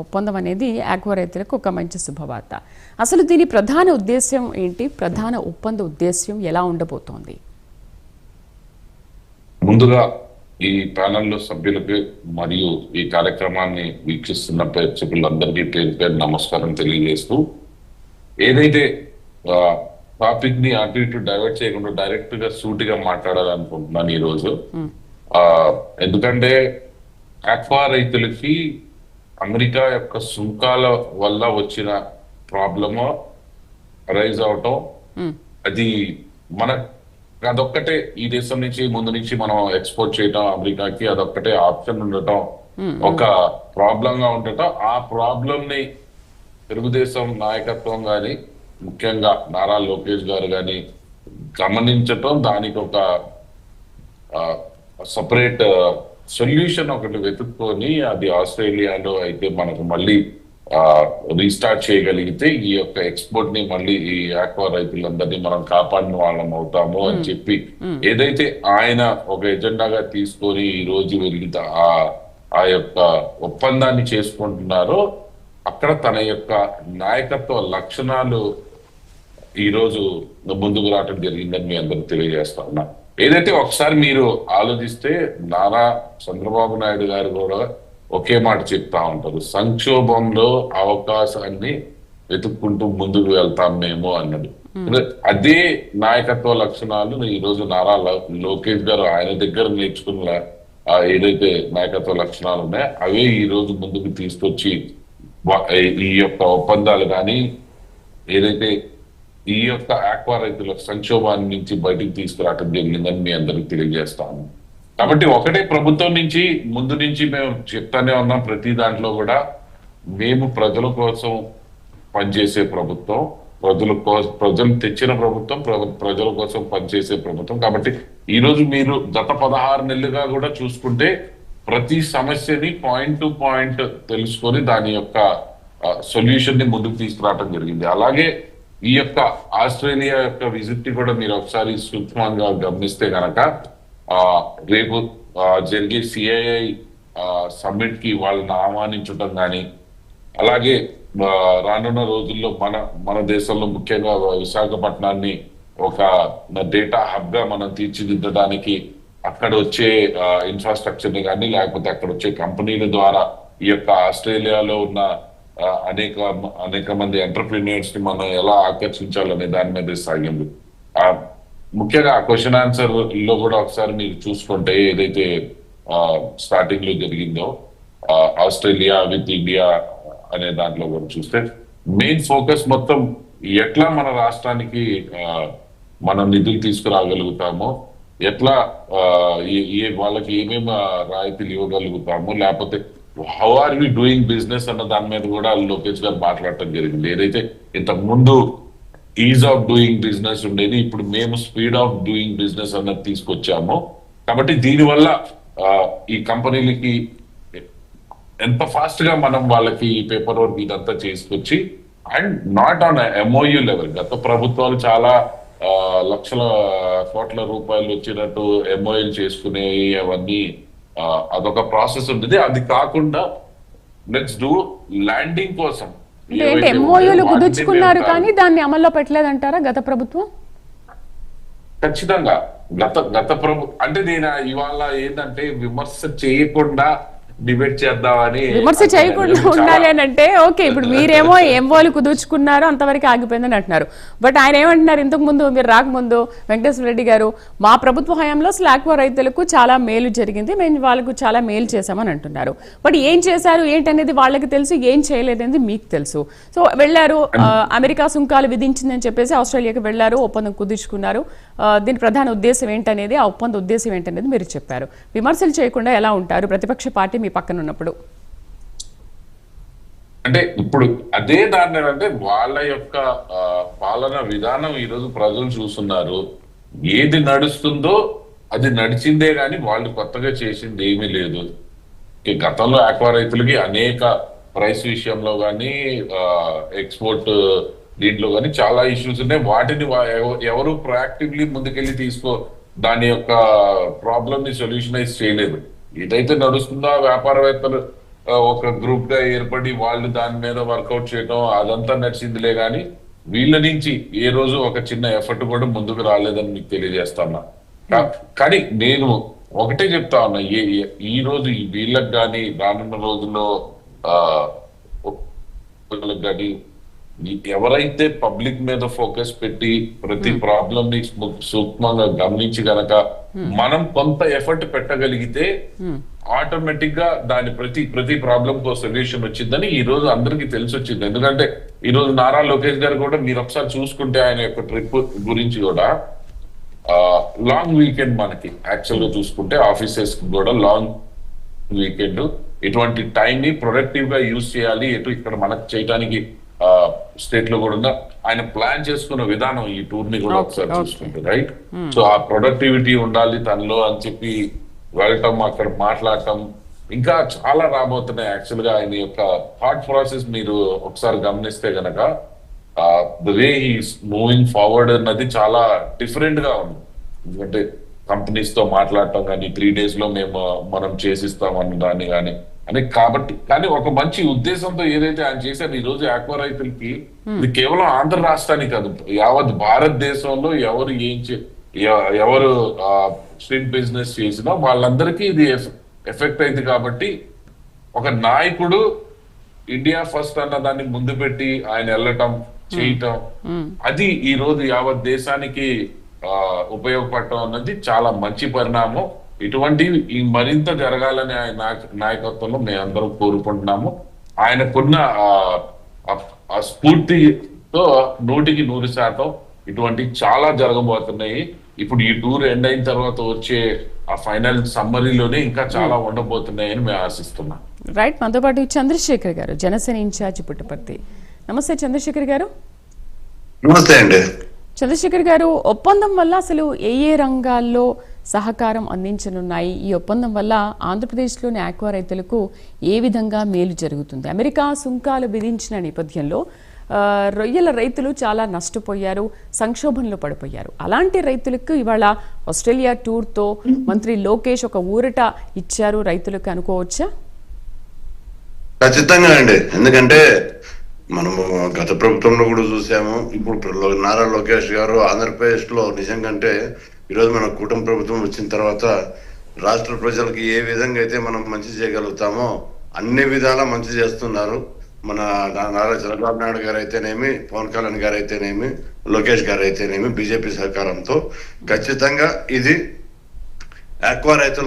ఒప్పందం అనేది ఆక్వా రైతులకు ఒక మంచి శుభవార్త. అసలు దీని ప్రధాన ఉద్దేశ్యం ఏంటి? ప్రధాన ఒప్పంద ఉద్దేశ్యం ఎలా ఉండబోతోంది? ముందుగా ఈ ప్యానెల్లో సభ్యులకి మరియు ఈ కార్యక్రమాన్ని వీక్షిస్తున్న ప్రేక్షకులందరికీ పేరు పేరు నమస్కారం తెలియజేస్తూ, ఏదైతే టాపిక్ ని అటు ఇటు డైవర్ట్ చేయకుండా డైరెక్ట్ గా సూటిగా మాట్లాడాలనుకుంటున్నాను ఈ రోజు. ఎందుకంటే ఆక్వా రైతులకి అమెరికా యొక్క సుంకాల వల్ల వచ్చిన ప్రాబ్లమ్ రైజ్ అవటం, అది మన అదొక్కటే ఈ దేశం నుంచి ముందు నుంచి మనం ఎక్స్పోర్ట్ చేయటం అమెరికాకి, అదొక్కటే ఆప్షన్ ఉండటం ఒక ప్రాబ్లం గా ఉండటం. ఆ ప్రాబ్లం ని తెలుగుదేశం నాయకత్వం గాని, ముఖ్యంగా నారా లోకేష్ గారు గాని గమనించటం, దానికి ఒక సపరేట్ సొల్యూషన్ ఒకటి వెతుక్కొని అది ఆస్ట్రేలియాలో అయితే మనకు మళ్ళీ రీస్టార్ట్ చేయగలిగితే ఈ యొక్క ఎక్స్పోర్ట్ ని మళ్ళీ ఈ ఆక్వా రైతులందరినీ మనం కాపాడిన వాళ్ళం అవుతాము అని చెప్పి ఏదైతే ఆయన ఒక ఎజెండాగా తీసుకొని ఈ రోజు వెలిగితే ఆ యొక్క ఒప్పందాన్ని చేసుకుంటున్నారో, అక్కడ తన యొక్క నాయకత్వ లక్షణాలు ఈ రోజు ముందుకు రావటం జరిగిందని మీ అందరూ తెలియజేస్తా ఉన్నా. ఏదైతే ఒకసారి మీరు ఆలోచిస్తే నారా చంద్రబాబు నాయుడు గారు కూడా ఒకే మాట చెప్తా ఉంటారు, సంక్షోభంలో అవకాశాన్ని వెతుక్కుంటూ ముందుకు వెళ్తాం మేము అన్నది. అదే నాయకత్వ లక్షణాలు ఈ రోజు నారా లోకేష్ గారు ఆయన దగ్గర నేర్చుకున్న ఏదైతే నాయకత్వ లక్షణాలు ఉన్నాయో అవే ఈ రోజు ముందుకు తీసుకొచ్చి ఈ యొక్క ఒప్పందాలు కానీ ఏదైతే ఈ యొక్క ఆక్వా రైతుల సంక్షోభాన్ని నుంచి బయటికి తీసుకురావటం జరిగిందని మీ అందరికి తెలియజేస్తాను. కాబట్టి ఒకటే ప్రభుత్వం నుంచి ముందు నుంచి మేము చెప్తానే ఉన్నాం, ప్రతి దాంట్లో కూడా మేము ప్రజల కోసం పనిచేసే ప్రభుత్వం, ప్రజలు తెచ్చిన ప్రభుత్వం, ప్రజల కోసం పనిచేసే ప్రభుత్వం. కాబట్టి ఈ రోజు మీరు గత 16 నెలలుగా కూడా చూసుకుంటే ప్రతి సమస్యని పాయింట్ టు పాయింట్ తెలుసుకొని దాని యొక్క సొల్యూషన్ ని ముందుకు తీసుకురావటం జరిగింది. అలాగే ఈ యొక్క ఆస్ట్రేలియా యొక్క విజిట్ ని కూడా మీరు ఒకసారి సూక్ష్మంగా గమనిస్తే గనక రేపు జరిగే సిఐఐ సమ్మిట్ కి వాళ్ళని ఆహ్వానించడం కానీ, అలాగే రానున్న రోజుల్లో మన దేశంలో ముఖ్యంగా విశాఖపట్నాన్ని ఒక డేటా హబ్ గా మనం తీర్చిదిద్దడానికి అక్కడ వచ్చే ఇన్ఫ్రాస్ట్రక్చర్ ని కానీ, లేకపోతే అక్కడ వచ్చే కంపెనీల ద్వారా ఈ యొక్క ఆస్ట్రేలియాలో ఉన్న అనేక మంది ఎంటర్ప్రీనియర్స్ ని మనం ఎలా ఆకర్షించాలనే దాని మీద సాగింది. ముఖ్యంగా క్వశ్చన్ ఆన్సర్ లో కూడా ఒకసారి మీరు చూసుకుంటే ఏదైతే స్టార్టింగ్ లో జరిగిందో ఆస్ట్రేలియా విత్ ఇండియా అనే దాంట్లో కూడా చూస్తే మెయిన్ ఫోకస్ మొత్తం ఎట్లా మన రాష్ట్రానికి మనం నిధులు తీసుకురాగలుగుతామో, ఎట్లా వాళ్ళకి ఏమేమి రాయితీలు ఇవ్వగలుగుతాము, లేకపోతే how are we doing business అన్న దాని మీద కూడా లోకేష్ గారు మాట్లాడటం జరిగింది. ఏదైతే ఇంతకు ముందు ఈజ్ ఆఫ్ డూయింగ్ బిజినెస్ ఉండేది, ఇప్పుడు మేము స్పీడ్ ఆఫ్ డూయింగ్ బిజినెస్ అన్నది తీసుకొచ్చాము. కాబట్టి దీనివల్ల ఈ కంపెనీలకి ఎంత ఫాస్ట్ గా మనం వాళ్ళకి ఈ పేపర్ వర్క్ ఇదంతా చేసుకొచ్చి, and not on MOU level. గత ప్రభుత్వాలు చాలా లక్షల కోట్ల రూపాయలు వచ్చినట్టు ఎంఓయూలు చేసుకునేవి, అవన్నీ అదొక ప్రాసెస్ ఉంటుంది. అది కాకుండా లెట్స్ డూ ల్యాండింగ్ కోసం ఎంఓయూలు కుదుర్చుకున్నారు కానీ దాన్ని అమల్లో పెట్టలేదంటారా గత ప్రభుత్వం? ఖచ్చితంగా గత అంటే నేను ఇవాళ ఏంటంటే విమర్శ చేయకుండా డిబేట్ చేద్దామని, విమర్శ చేయకుండా ఉండాలి అని అంటే ఓకే. ఇప్పుడు మీరేమో ఎంఓలు కుదుర్చుకున్నారు అంతవరకు ఆగిపోయిందని అంటున్నారు. బట్ ఆయన ఏమంటున్నారు, ఇంతకు ముందు మీరు రాకముందు వెంకటేశ్వర రెడ్డి గారు మా ప్రభుత్వ హయాంలో ఆక్వా రైతులకు చాలా మేలు జరిగింది, మేము వాళ్ళకు చాలా మేలు చేశామని అంటున్నారు. బట్ ఏం చేశారు ఏంటనేది వాళ్ళకి తెలుసు, ఏం చేయలేదనేది మీకు తెలుసు. సో వెళ్ళారు, అమెరికా సుంకాలు విధించిందని చెప్పేసి ఆస్ట్రేలియాకి వెళ్ళారు, ఒప్పందం కుదుర్చుకున్నారు. దీని ప్రధాన ఉద్దేశం ఏంటనేది, ఆ ఒప్పంద ఉద్దేశం ఏంటనేది మీరు చెప్పారు. విమర్శలు చేయకుండా ఎలా ఉంటారు ప్రతిపక్ష పార్టీ మీ పక్కన ఉన్నప్పుడు? అంటే ఇప్పుడు అదే దాన్ని అంటే వాళ్ళ యొక్క పాలన విధానం ఈరోజు ప్రజలు చూస్తున్నారు. ఏది నడుస్తుందో అది నడిచిందే గాని వాళ్ళు కొత్తగా చేసింది ఏమీ లేదు. గతంలో ఆక్వా రైతులకి అనేక ప్రైస్ విషయంలో కానీ, ఎక్స్పోర్ట్ దీంట్లో కానీ చాలా ఇష్యూస్ ఉన్నాయి. వాటిని ఎవరు ప్రొయాక్టివ్లీ ముందుకెళ్ళి దాని యొక్క ప్రాబ్లమ్ ని సొల్యూషనైజ్ చేయలేదు. ఏదైతే నడుస్తుందో వ్యాపారవేత్తలు ఒక గ్రూప్ గా ఏర్పడి వాళ్ళు దాని మీద వర్కౌట్ చేయడం అదంతా నడిచిందిలే గాని వీళ్ళ నుంచి ఏ రోజు ఒక చిన్న ఎఫర్ట్ కూడా ముందుకు రాలేదని మీకు తెలియజేస్తున్నా. కానీ నేను ఒకటే చెప్తా ఉన్నా, ఈ రోజు ఈ వీళ్ళకి కానీ రానున్న రోజుల్లో ఆ కానీ ఎవరైతే పబ్లిక్ మీద ఫోకస్ పెట్టి ప్రతి ప్రాబ్లం ని సూక్ష్మంగా గమనించి గనక మనం కొంత ఎఫర్ట్ పెట్టగలిగితే ఆటోమేటిక్ గా దాని ప్రతి ప్రాబ్లం కో సొల్యూషన్ వచ్చిందని ఈ రోజు అందరికి తెలిసి వచ్చింది. ఎందుకంటే ఈ రోజు నారా లోకేష్ గారు కూడా మీరు ఒకసారి చూసుకుంటే ఆయన యొక్క ట్రిప్ గురించి కూడా లాంగ్ వీకెండ్ మనకి యాక్చువల్ గా చూసుకుంటే ఆఫీసెస్ కూడా లాంగ్ వీకెండ్, ఇటువంటి టైం ని ప్రొడక్టివ్ గా యూజ్ చేయాలి, ఎటు ఇక్కడ మనకు చేయడానికి స్టేట్ లో కూడా ఆయన ప్లాన్ చేసుకున్న విధానం ఈ టూర్ ని కూడా ఒకసారి చూసుకుంటే రైట్. సో ఆ ప్రొడక్టివిటీ ఉండాలి తనలో అని చెప్పి వెళ్ళటం, అక్కడ మాట్లాడటం, ఇంకా చాలా రాబోతున్నాయి. యాక్చువల్ గా ఆయన యొక్క థాట్ ప్రాసెస్ మీరు ఒకసారి గమనిస్తే గనక the way he's moving forward అన్నది చాలా డిఫరెంట్ గా ఉంది. ఎందుకంటే కంపెనీస్ తో మాట్లాడటం కానీ 3 days లో మనం చేసిస్తాం అన్న దాన్ని కానీ అని, కాబట్టి కానీ ఒక మంచి ఉద్దేశంతో ఏదైతే ఆయన చేశారు ఈ రోజు ఆక్వా రైతులకి, ఇది కేవలం ఆంధ్ర రాష్ట్రానికి కాదు, యావత్ భారతదేశంలో ఎవరు స్ట్రీట్ బిజినెస్ చేసినా వాళ్ళందరికీ ఇది ఎఫెక్ట్ అయింది. కాబట్టి ఒక నాయకుడు ఇండియా ఫస్ట్ అన్న దాన్ని ముందు పెట్టి ఆయన వెళ్ళటం చేయటం, అది ఈ రోజు యావత్ దేశానికి ఉపయోగపడటం అన్నది చాలా మంచి పరిణామం. ఇటువంటివి మరింత జరగాలని ఆయన నాయకత్వంలో మేము అందరం కోరుకుంటున్నాము. ఆయనకున్న ఆ స్ఫూర్తితో 100% ఇటువంటి చాలా జరగబోతున్నాయి. ఇప్పుడు ఈ టూర్ ఎండ్ అయిన తర్వాత వచ్చే ఆ ఫైనల్ సమ్మరీలోనే ఇంకా చాలా ఉండబోతున్నాయని మేము ఆశిస్తున్నాం. రైట్, మనతో పాటు చంద్రశేఖర్ గారు, జనసేన ఇన్ఛార్జ్ పుట్టపర్తి. నమస్తే చంద్రశేఖర్ గారు. నమస్తే అండి. చంద్రశేఖర్ గారు, ఒప్పందం వల్ల అసలు ఏ రంగాల్లో సహకారం అందించనున్నాయి? ఈ ఒప్పందం వల్ల ఆంధ్రప్రదేశ్లోని ఆక్వా రైతులకు ఏ విధంగా మేలు జరుగుతుంది? అమెరికా సుంకాలు విధించిన నేపథ్యంలో రొయ్యల రైతులు చాలా నష్టపోయారు, సంక్షోభంలో పడిపోయారు. అలాంటి రైతులకు ఇవాళ ఆస్ట్రేలియా టూర్తో మంత్రి లోకేష్ ఒక ఊరట ఇచ్చారు రైతులకు అనుకోవచ్చా? ఖచ్చితంగా అండి. ఎందుకంటే మనము గత ప్రభుత్వంలో కూడా చూసాము. ఇప్పుడు నారా లోకేష్ గారు ఆంధ్రప్రదేశ్ లో నిజంగా ఈరోజు మన కూటమి ప్రభుత్వం వచ్చిన తర్వాత రాష్ట్ర ప్రజలకు ఏ విధంగా అయితే మనం మంచి చేయగలుగుతామో అన్ని విధాలా మంచి చేస్తున్నారు. మన నారా చంద్రబాబు నాయుడు గారు అయితేనేమి, పవన్ కళ్యాణ్ గారు అయితేనేమి, లోకేష్ గారు అయితేనేమి, బీజేపీ సహకారంతో ఖచ్చితంగా ఇది ఆక్వా రైతులు